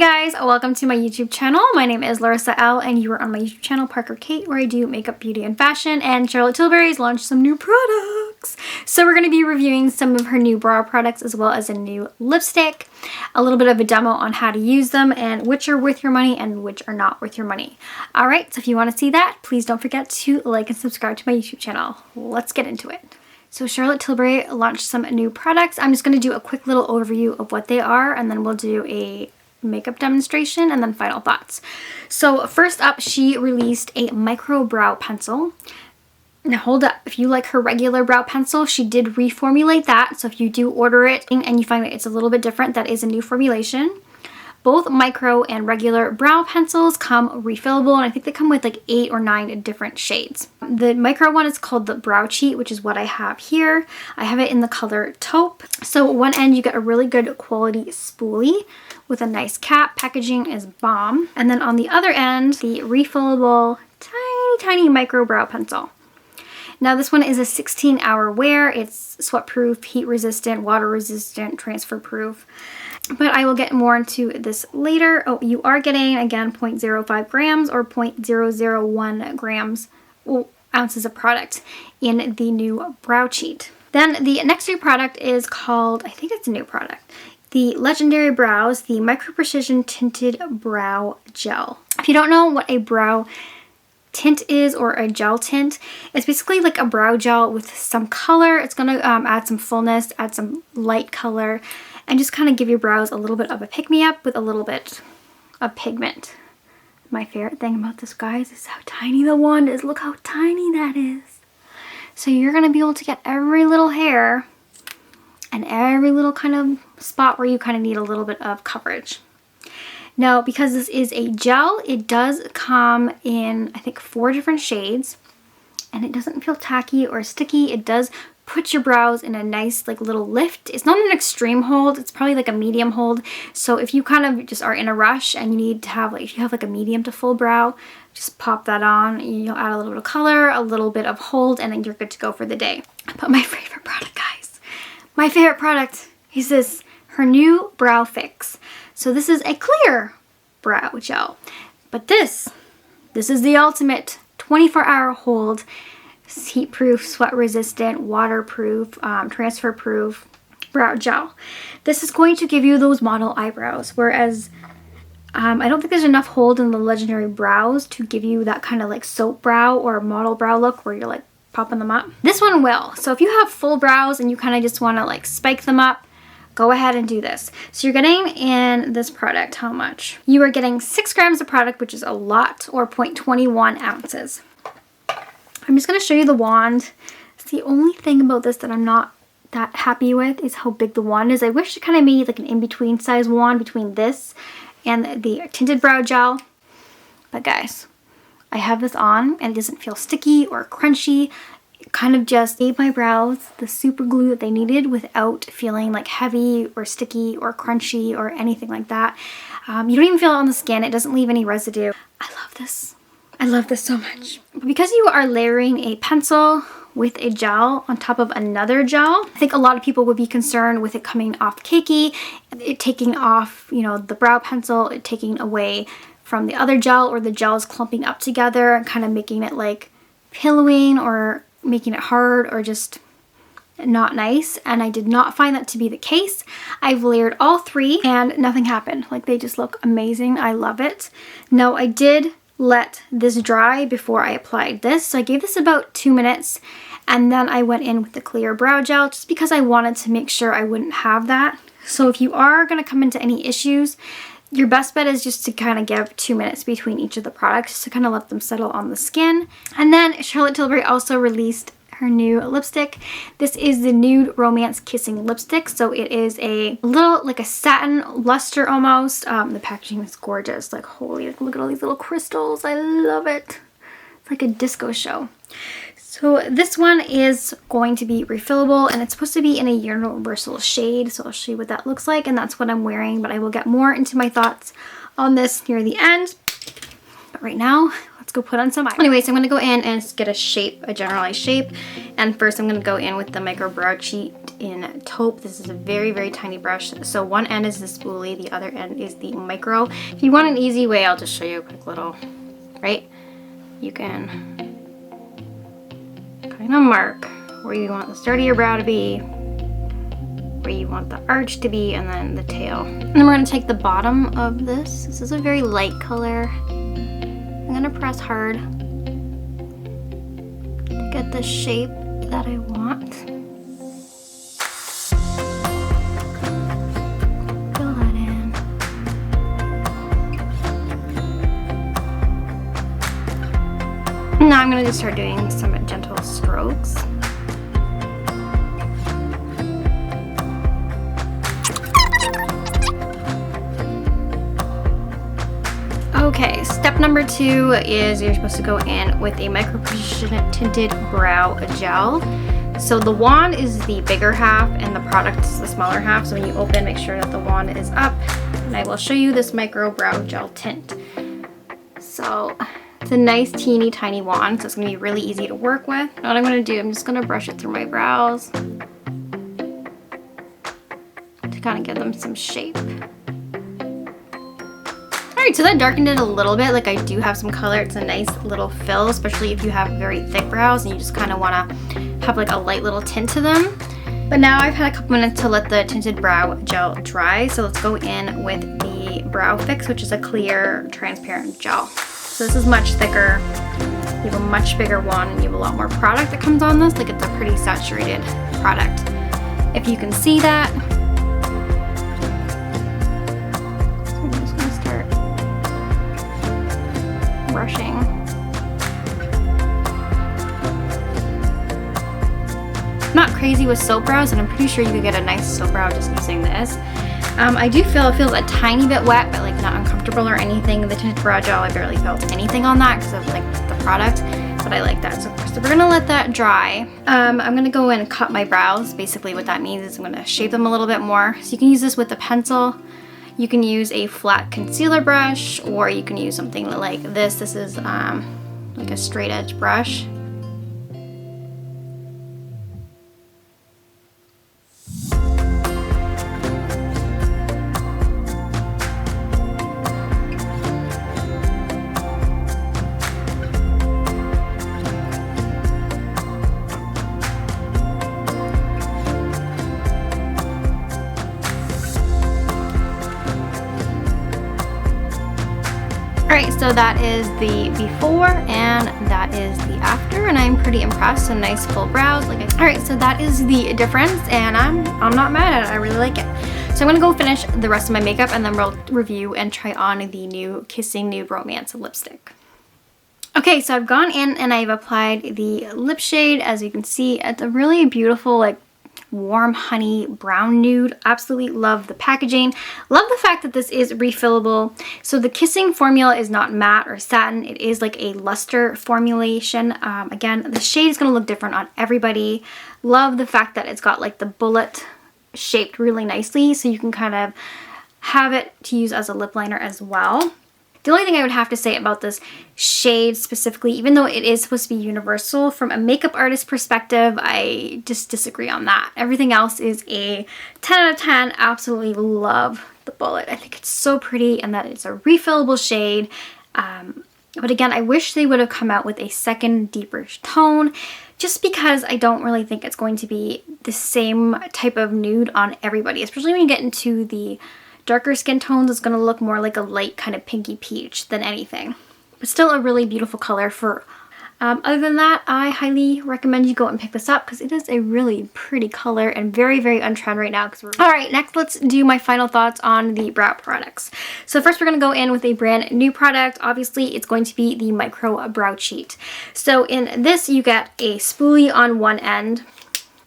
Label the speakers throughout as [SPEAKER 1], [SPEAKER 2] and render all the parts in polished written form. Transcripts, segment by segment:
[SPEAKER 1] guys, welcome to my YouTube channel. My name is Larissa L and you are on my YouTube channel Parker Kate, where I do makeup, beauty, and fashion, and Charlotte Tilbury's launched some new products. So we're going to be reviewing some of her new brow products as well as a new lipstick, a little bit of a demo on how to use them and which are worth your money and which are not worth your money. Alright, so if you want to see that, please don't forget to like and subscribe to my YouTube channel. Let's get into it. So Charlotte Tilbury launched some new products. I'm just going to do a quick little overview of what they are, and then we'll do a makeup demonstration and then final thoughts. So first up, she released a micro brow pencil. Now hold up, if you like her regular brow pencil, she did reformulate that. So if you do order it and you find that it's a little bit different, that is a new formulation. Both micro and regular brow pencils come refillable, and I think they come with like 8 or 9 different shades. The micro one is called the Brow Cheat, which is what I have here. I have it in the color taupe. So one end you get a really good quality spoolie with a nice cap. Packaging is bomb. And then on the other end, the refillable tiny micro brow pencil. Now this one is a 16-hour wear. It's sweat proof, heat resistant, water resistant, transfer proof. But I will get more into this later. Oh, you are getting, again, 0.05 grams or 0.001 grams, ounces of product in the new Brow Cheat. Then the next new product is called, I think it's a new product, the Legendary BROWS, the Micro Precision Tinted Brow Gel. If you don't know what a brow tint is, or a gel tint, it's basically like a brow gel with some color. It's going to add some fullness, add some light color, and just kind of give your brows a little bit of a pick-me-up with a little bit of pigment. My favorite thing about this, guys, is how tiny the wand is. Look how tiny that is. So you're going to be able to get every little hair and every little kind of spot where you kind of need a little bit of coverage. Now, because this is a gel, it does come in, I think, 4 different shades, and it doesn't feel tacky or sticky. It does put your brows in a nice like little lift. It's not an extreme hold, it's probably like a medium hold. So if you kind of just are in a rush and you need to have, like, if you have like a medium to full brow, just pop that on. You'll add a little bit of color, a little bit of hold, and then you're good to go for the day. But my favorite product, guys, my favorite product is this, her new Brow Fix. So this is a clear brow gel, but this is the ultimate 24-hour hold, heat proof, sweat resistant, waterproof, transfer proof brow gel. This is going to give you those model eyebrows, whereas I don't think there's enough hold in the Legendary BROWS to give you that kind of like soap brow or model brow look where you're like popping them up. This one will. So if you have full brows and you kind of just want to like spike them up, go ahead and do this. So you're getting in this product, how much? You are getting 6 grams of product, which is a lot, or 0.21 ounces. I'm just going to show you the wand. It's the only thing about this that I'm not that happy with is how big the wand is. I wish it kind of made like an in-between size wand between this and the Tinted Brow Gel. But guys, I have this on and it doesn't feel sticky or crunchy. It kind of just gave my brows the super glue that they needed without feeling like heavy or sticky or crunchy or anything like that. You don't even feel it on the skin. It doesn't leave any residue. I love this. I love this so much. But because you are layering a pencil with a gel on top of another gel, I think a lot of people would be concerned with it coming off cakey, it taking off, you know, the brow pencil, it taking away from the other gel, or the gels clumping up together and kind of making it like pillowing or making it hard or just not nice. And I did not find that to be the case. I've layered all 3 and nothing happened. Like, they just look amazing. I love it. Now, I did let this dry before I applied this. So I gave this about 2 minutes and then I went in with the clear brow gel just because I wanted to make sure I wouldn't have that. So if you are going to come into any issues, your best bet is just to kind of give 2 minutes between each of the products to kind of let them settle on the skin. And then Charlotte Tilbury also released her new lipstick. This is the Nude Romance Kissing Lipstick. So it is a little like a satin luster almost. The packaging is gorgeous. Like, holy, look at all these little crystals. I love it. It's like a disco show. So this one is going to be refillable and it's supposed to be in a universal shade. So I'll show you what that looks like, and that's what I'm wearing, but I will get more into my thoughts on this near the end. But right now, let's go put on some eye. Anyway, so I'm going to go in and get a shape, a generalized shape. And first I'm going to go in with the Micro Brow Cheat in taupe. This is a very, very tiny brush. So one end is the spoolie, the other end is the micro. If you want an easy way, I'll just show you a quick little, right? You can kind of mark where you want the start of your brow to be, where you want the arch to be, and then the tail. And then we're gonna take the bottom of this. This is a very light color. I'm gonna press hard to get the shape that I want. Fill that in. Now I'm gonna just start doing some gentle strokes. Okay, step number 2 is you're supposed to go in with a micro precision tinted brow gel. So the wand is the bigger half and the product is the smaller half. So when you open, make sure that the wand is up. And I will show you this micro brow gel tint. So it's a nice teeny tiny wand, so it's gonna be really easy to work with. Now what I'm gonna do, I'm just gonna brush it through my brows to kind of give them some shape. Alright, so that darkened it a little bit. Like I do have some color. It's a nice little fill, especially if you have very thick brows and you just kind of want to have like a light little tint to them. But now I've had a couple minutes to let the tinted brow gel dry. So let's go in with the Brow Fix, which is a clear, transparent gel. So this is much thicker. You have a much bigger wand and you have a lot more product that comes on this. Like it's a pretty saturated product. If you can see that. Brushing. Not crazy with soap brows, and I'm pretty sure you could get a nice soap brow just using this. I do feel it feels a tiny bit wet, but like not uncomfortable or anything. The tinted brow gel, I barely felt anything on that because of like the product, but I like that. So we're gonna let that dry. I'm gonna go in and cut my brows. Basically what that means is I'm gonna shape them a little bit more. So you can use this with a pencil. You can use a flat concealer brush, or you can use something like this. This is like a straight edge brush. Alright, so that is the before and that is the after, and I'm pretty impressed. Some nice full brows. Alright, so that is the difference, and I'm not mad at it. I really like it. So I'm gonna go finish the rest of my makeup and then we'll review and try on the new Kissing Nude Romance lipstick. Okay, so I've gone in and I've applied the lip shade. As you can see, it's a really beautiful, like, warm honey brown nude. Absolutely love the packaging. Love the fact that this is refillable. So the Kissing formula is not matte or satin. It is like a luster formulation. Again, the shade is going to look different on everybody. Love the fact that it's got like the bullet shaped really nicely, so you can kind of have it to use as a lip liner as well. The only thing I would have to say about this shade specifically, even though it is supposed to be universal, from a makeup artist perspective, I just disagree on that. Everything else is a 10 out of 10. Absolutely love the bullet. I think it's so pretty and that it's a refillable shade. But again, I wish they would have come out with a second deeper tone, just because I don't really think it's going to be the same type of nude on everybody, especially when you get into the darker skin tones. It's going to look more like a light kind of pinky peach than anything. But still a really beautiful color for... other than that, I highly recommend you go and pick this up because it is a really pretty color and very, very on trend right now. Alright, next let's do my final thoughts on the brow products. So first we're going to go in with a brand new product. Obviously, it's going to be the Micro Brow Cheat. So in this, you get a spoolie on one end.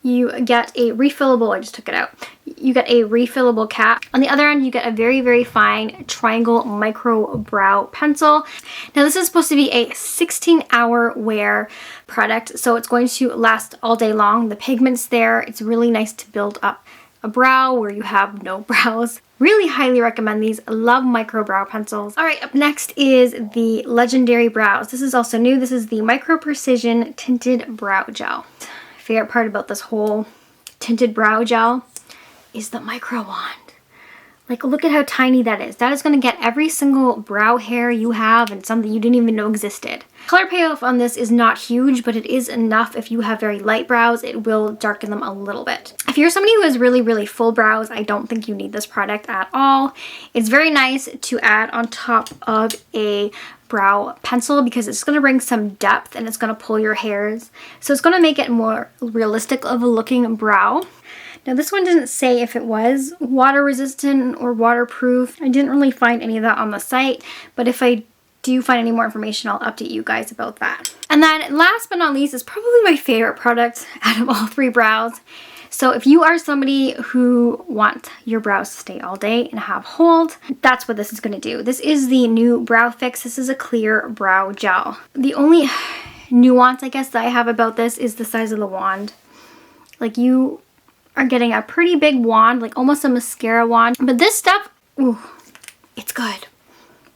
[SPEAKER 1] You get a refillable, I just took it out. You get a refillable cap. On the other end, you get a very, very fine triangle micro brow pencil. Now this is supposed to be a 16-hour wear product, so it's going to last all day long. The pigment's there. It's really nice to build up a brow where you have no brows. Really highly recommend these. I love micro brow pencils. Alright, up next is the Legendary Brows. This is also new. This is the Micro Precision Tinted Brow Gel. Favorite part about this whole tinted brow gel is the micro wand. Like, look at how tiny that is. That is going to get every single brow hair you have and some that you didn't even know existed. Color payoff on this is not huge, but it is enough. If you have very light brows, it will darken them a little bit. If you're somebody who has really, really full brows, I don't think you need this product at all. It's very nice to add on top of a brow pencil because it's going to bring some depth and it's going to pull your hairs. So it's going to make it more realistic of a looking brow. Now this one didn't say if it was water resistant or waterproof. I didn't really find any of that on the site, but if I do find any more information, I'll update you guys about that. And then last but not least is probably my favorite product out of all three brows. So if you are somebody who wants your brows to stay all day and have hold, that's what this is going to do. This is the new Brow Fix. This is a clear brow gel. The only nuance I guess that I have about this is the size of the wand. Like, you are getting a pretty big wand, like almost a mascara wand. But this stuff, ooh, it's good.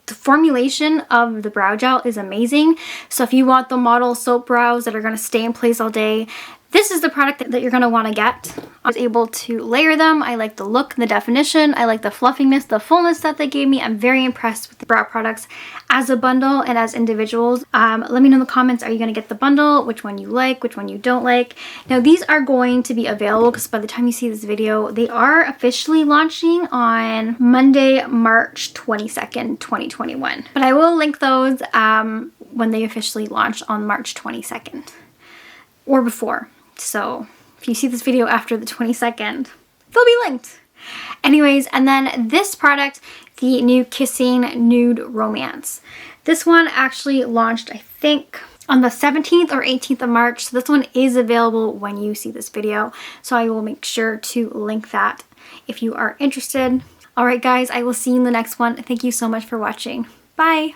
[SPEAKER 1] The formulation of the brow gel is amazing. So if you want the model soap brows that are going to stay in place all day, this is the product that you're going to want to get. I was able to layer them. I like the look, the definition. I like the fluffiness, the fullness that they gave me. I'm very impressed with the brow products as a bundle and as individuals. Let me know in the comments, are you going to get the bundle? Which one you like, which one you don't like. Now these are going to be available because by the time you see this video, they are officially launching on Monday, March 22nd, 2021. But I will link those when they officially launch on March 22nd or before. So if you see this video after the 22nd, they'll be linked. Anyways, and then this product, the new Kissing Nude Romance. This one actually launched, I think, on the 17th or 18th of March. So this one is available when you see this video. So I will make sure to link that if you are interested. All right, guys, I will see you in the next one. Thank you so much for watching. Bye.